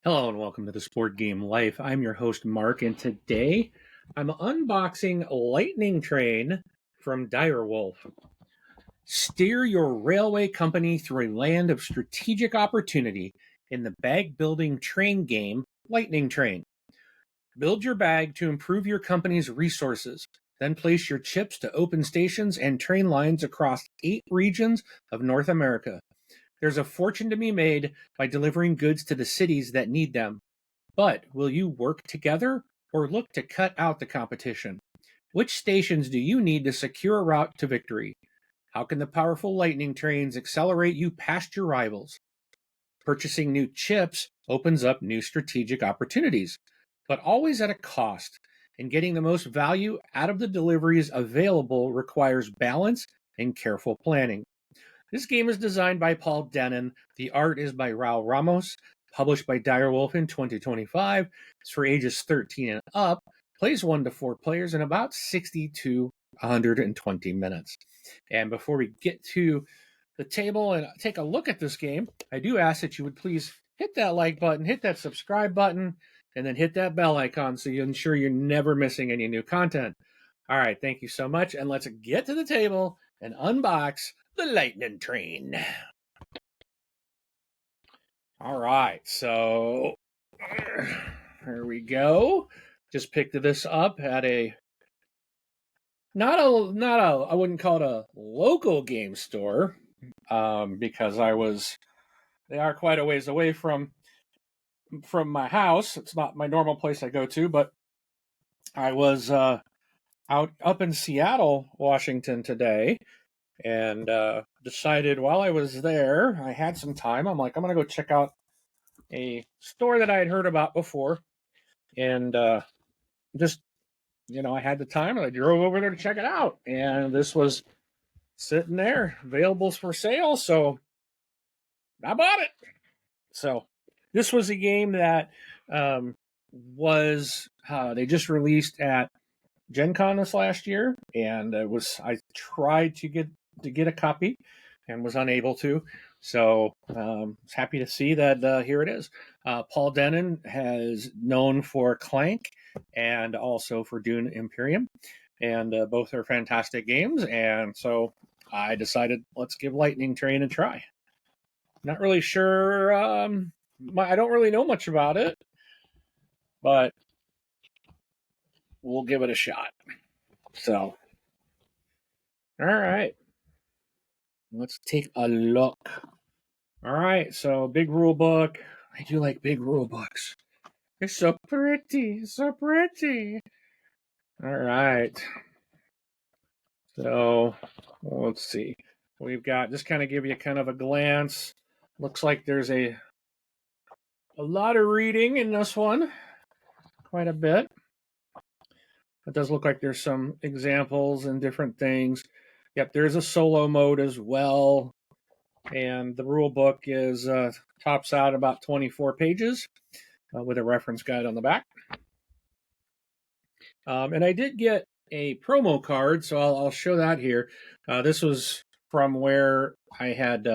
Hello and welcome to the Sport Game Life. I'm your host, Mark, and today I'm unboxing Lightning Train from Direwolf. Steer your railway company through a land of strategic opportunity in the bag building train game, Lightning Train. Build your bag to improve your company's resources, then place your chips to open stations and train lines across 8 regions of North America. There's a fortune to be made by delivering goods to the cities that need them. But will you work together or look to cut out the competition? Which stations do you need to secure a route to victory? How can the powerful lightning trains accelerate you past your rivals? Purchasing new chips opens up new strategic opportunities, but always at a cost. And getting the most value out of the deliveries available requires balance and careful planning. This game is designed by Paul Dennen. The art is by Raul Ramos, published by Direwolf in 2025. It's for ages 13 and up, plays 1 to 4 players in about 60 to 120 minutes. And before we get to the table and take a look at this game, I do ask that you would please hit that like button, hit that subscribe button, and then hit that bell icon so you ensure you're never missing any new content. All right, thank you so much, and let's get to the table and unbox the Lightning Train. All right, so here we go. Just picked this up at a not a I wouldn't call it a local game store because they are quite a ways away from my house. It's not my normal place I go to, but I was out up in Seattle, Washington today, and decided while I was there, I had some time. I'm like, I'm gonna go check out a store that I had heard about before, and just I had the time, and I drove over there to check it out, and this was sitting there, available for sale, so I bought it. So this was a game that was they just released at Gen Con this last year, and I tried to get a copy and was unable to. So was happy to see that here it is. Paul Dennen has known for Clank and also for Dune Imperium, and both are fantastic games. And so I decided let's give Lightning Train a try. Not really sure. I don't really know much about it, but we'll give it a shot. So, all right. Let's take a look. All right, so big rule book. I do like big rule books. They're so pretty, so pretty. All right. So let's see. We've got just kind of give you kind of a glance. Looks like there's a lot of reading in this one, quite a bit. It does look like there's some examples and different things. Yep, there's a solo mode as well. And the rule book is tops out about 24 pages with a reference guide on the back. And I did get a promo card, so I'll show that here. This was from where I had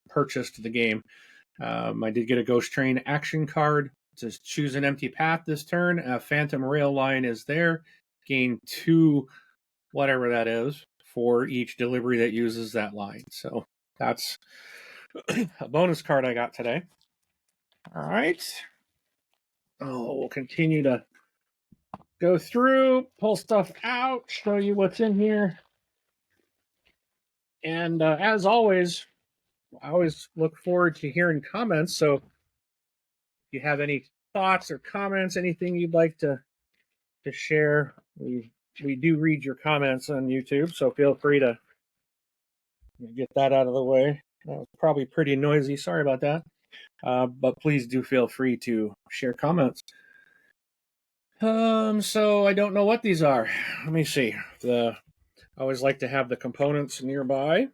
purchased the game. I did get a Ghost Train action card. It says choose an empty path this turn. A Phantom Rail line is there. Gain 2, whatever that is, for each delivery that uses that line. So that's a bonus card I got today. All right. Oh, we'll continue to go through, pull stuff out, show you what's in here. And as always, I always look forward to hearing comments. So if you have any thoughts or comments, anything you'd like to share, we do read your comments on YouTube, so feel free to get that out of the way. That was probably pretty noisy. Sorry about that. But please do feel free to share comments. So I don't know what these are. Let me see. I always like to have the components nearby,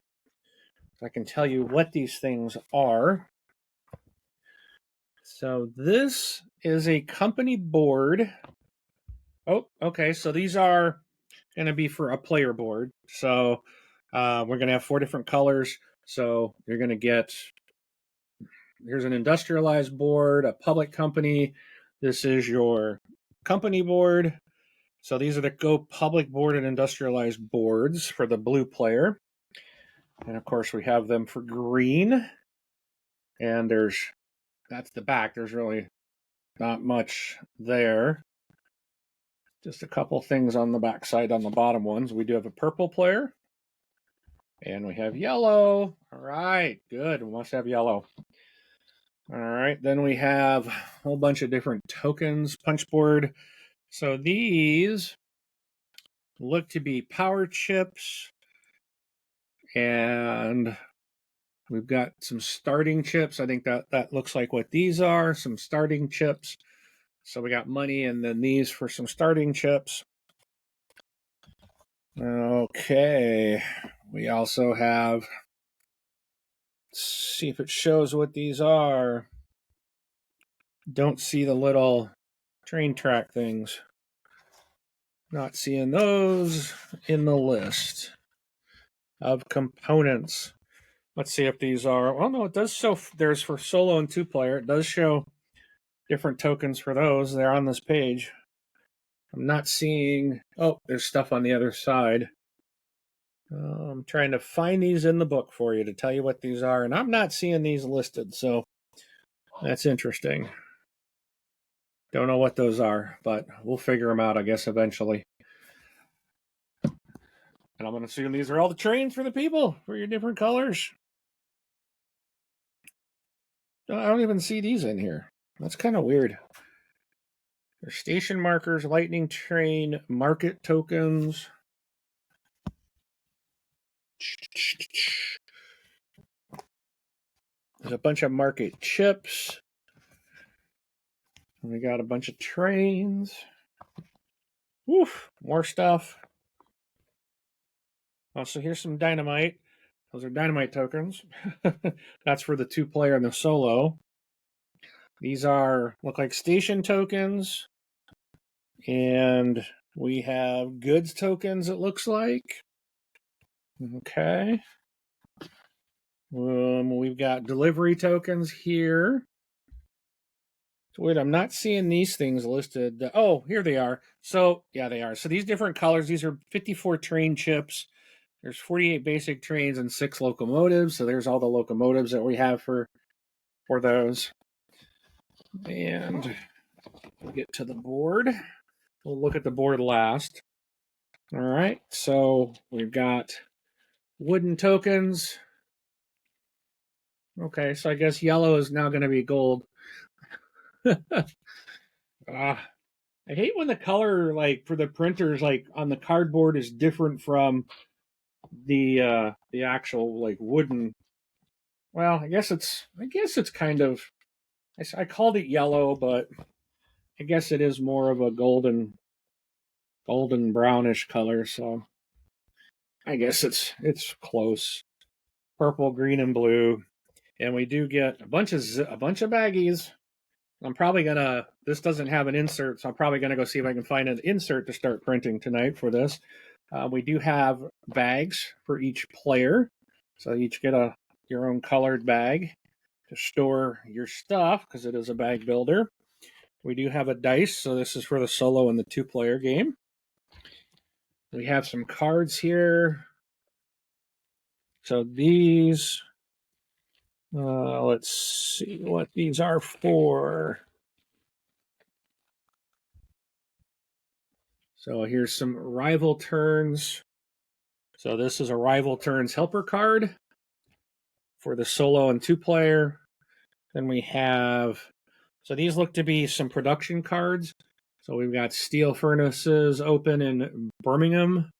so I can tell you what these things are. So this is a company board. Oh, okay. So these are going to be for a player board. So we're going to have 4 different colors. So you're going to get here's an industrialized board, a public company. This is your company board. So these are the Go Public board and industrialized boards for the blue player. And of course, we have them for green. And that's the back. There's really not much there. Just a couple things on the back side on the bottom ones. We do have a purple player. And we have yellow. All right, good. We must have yellow. All right, then we have a whole bunch of different tokens, punch board. So these look to be power chips. And we've got some starting chips. I think that looks like what these are, some starting chips. So we got money and then these for some starting chips. Okay, we also have, let's see if it shows what these are. Don't see the little train track things. Not seeing those in the list of components. Let's see if these are, well, no, it does show, there's for solo and 2-player. It does show different tokens for those. They're on this page. I'm not seeing, oh, there's stuff on the other side. I'm trying to find these in the book for you to tell you what these are, and I'm not seeing these listed, so that's interesting. Don't know what those are, but we'll figure them out, I guess, eventually. And I'm going to assume these are all the trains for the people, for your different colors. I don't even see these in here. That's kind of weird. There's station markers, lightning train, market tokens. There's a bunch of market chips. We got a bunch of trains. Woof, more stuff. Oh, so here's some dynamite. Those are dynamite tokens. That's for the 2-player and the solo. These look like station tokens. And we have goods tokens, it looks like. Okay. We've got delivery tokens here. So wait, I'm not seeing these things listed. Oh, here they are. So, yeah, they are. So these different colors, these are 54 train chips. There's 48 basic trains and 6 locomotives. So there's all the locomotives that we have for those. And we'll get to the board. We'll look at the board last. All right, so we've got wooden tokens. Okay, so I guess yellow is now going to be gold. I hate when the color, like for the printers, like on the cardboard, is different from the actual like wooden. Well, I guess it's kind of. I called it yellow, but I guess it is more of a golden brownish color. So I guess it's close. Purple, green, and blue, and we do get a bunch of baggies. I'm probably gonna. This doesn't have an insert, so I'm probably gonna go see if I can find an insert to start printing tonight for this. We do have bags for each player, so you each get your own colored bag to store your stuff because it is a bag builder. We do have a dice, so this is for the solo and the 2-player game. We have some cards here. So these, let's see what these are for. So here's some rival turns. So this is a rival turns helper card for the solo and 2-player. Then we have, so these look to be some production cards. So we've got steel furnaces open in Birmingham,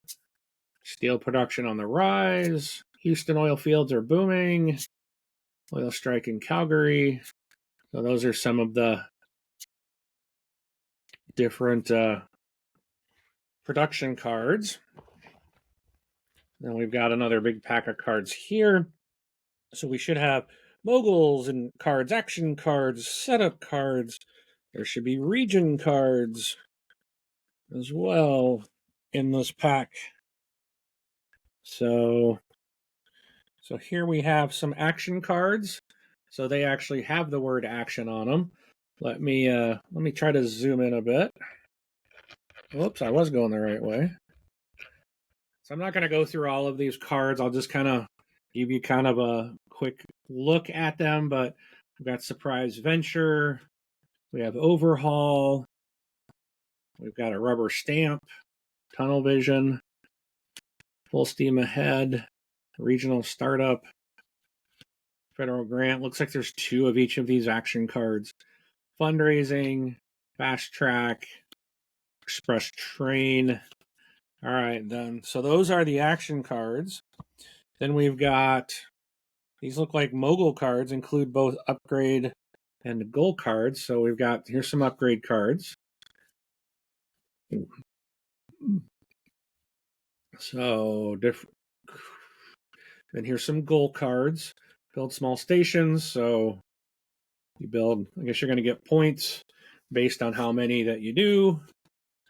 steel production on the rise, Houston oil fields are booming, oil strike in Calgary. So those are some of the different production cards. Then we've got another big pack of cards here. So we should have moguls and cards, action cards, setup cards. There should be region cards as well in this pack. So here we have some action cards. So they actually have the word action on them. Let me try to zoom in a bit. Whoops, I was going the right way. So I'm not going to go through all of these cards. I'll just kind of give you kind of a quick look at them. But we've got Surprise Venture. We have Overhaul. We've got a Rubber Stamp, Tunnel Vision, Full Steam Ahead, Regional Startup, Federal Grant. Looks like there's 2 of each of these action cards. Fundraising, Fast Track, Express Train. All right, then. So those are the action cards. Then we've got, these look like mogul cards, include both upgrade and gold cards. So we've got, here's some upgrade cards. So different. And here's some gold cards. Build small stations. So you build, I guess you're going to get points based on how many that you do.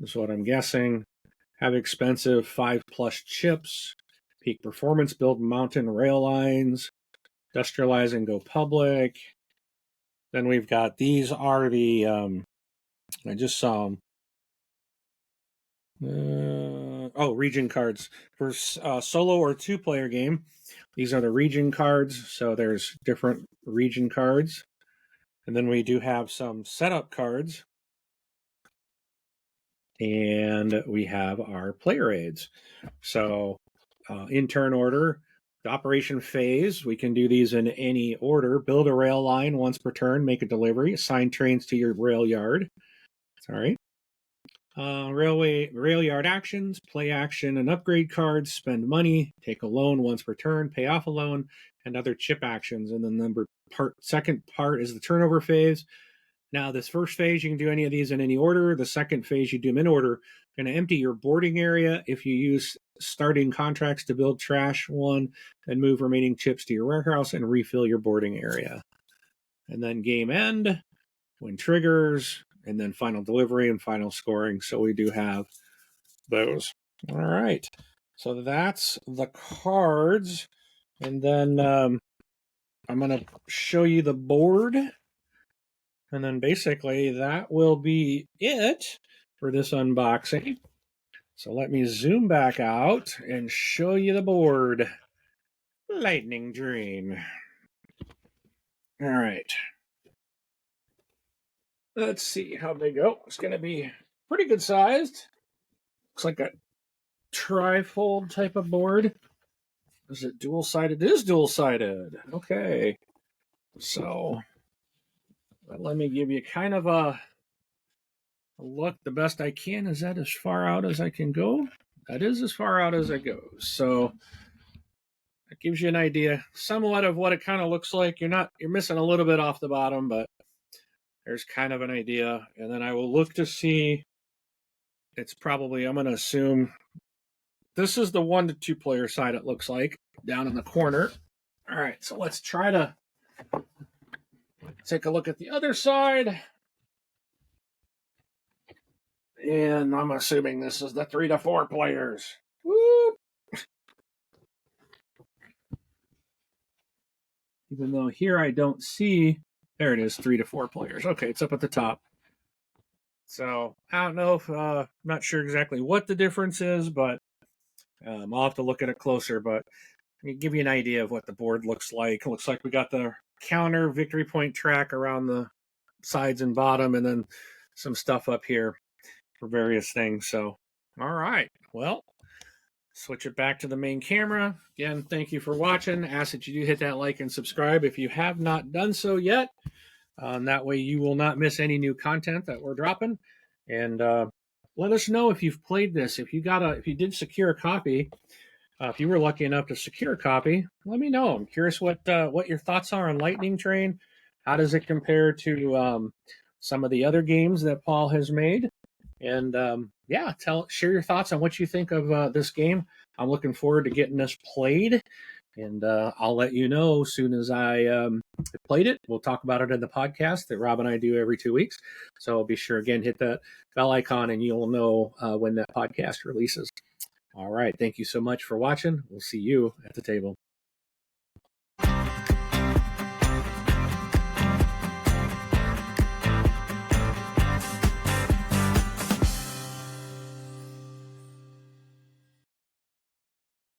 That's what I'm guessing. Have expensive 5+ chips. Peak performance, build mountain rail lines. Industrialize and go public. Then we've got, these are the, I just saw them. Region cards. For solo or 2-player game, these are the region cards. So there's different region cards. And then we do have some setup cards. And we have our player aids. So in turn order, the operation phase, we can do these in any order. Build a rail line once per turn, make a delivery, assign trains to your rail yard. Sorry. Rail yard actions, play action and upgrade cards, spend money, take a loan once per turn, pay off a loan, and other chip actions. And then second part is the turnover phase. Now, this first phase, you can do any of these in any order. The second phase, you do them in order. You're going to empty your boarding area. If you use starting contracts to build trash 1, then move remaining chips to your warehouse and refill your boarding area. And then game end, when triggers, and then final delivery and final scoring. So we do have those. All right. So that's the cards. And then I'm going to show you the board. And then basically that will be it for this unboxing. So let me zoom back out and show you the board. Lightning Train. All right. Let's see how they go. It's going to be pretty good sized. Looks like a trifold type of board. Is it dual-sided? It is dual-sided. Okay. So let me give you kind of a look the best I can. Is that as far out as I can go? That is as far out as it goes. So it gives you an idea somewhat of what it kind of looks like. You're missing a little bit off the bottom, but there's kind of an idea. And then I will look to see, it's probably, I'm going to assume this is the 1 to 2 player side, it looks like, down in the corner. All right, so let's try to take a look at the other side. And I'm assuming this is the 3 to 4 players. Woo! Even though here I don't see, there it is, 3 to 4 players. Okay, it's up at the top. So I don't know if, I'm not sure exactly what the difference is, but I'll have to look at it closer. But let me give you an idea of what the board looks like. It looks like we got the counter victory point track around the sides and bottom, and then some stuff up here for various things. So, all right. Well, switch it back to the main camera. Again, thank you for watching. Ask that you do hit that like and subscribe if you have not done so yet. That way you will not miss any new content that we're dropping. And let us know if you've played this. If you did secure a copy, if you were lucky enough to secure a copy, let me know. I'm curious what your thoughts are on Lightning Train. How does it compare to some of the other games that Paul has made? And share your thoughts on what you think of this game. I'm looking forward to getting this played, and I'll let you know as soon as I played it. We'll talk about it in the podcast that Rob and I do every 2 weeks. So be sure, again, hit that bell icon and you'll know when that podcast releases. All right. Thank you so much for watching. We'll see you at the table.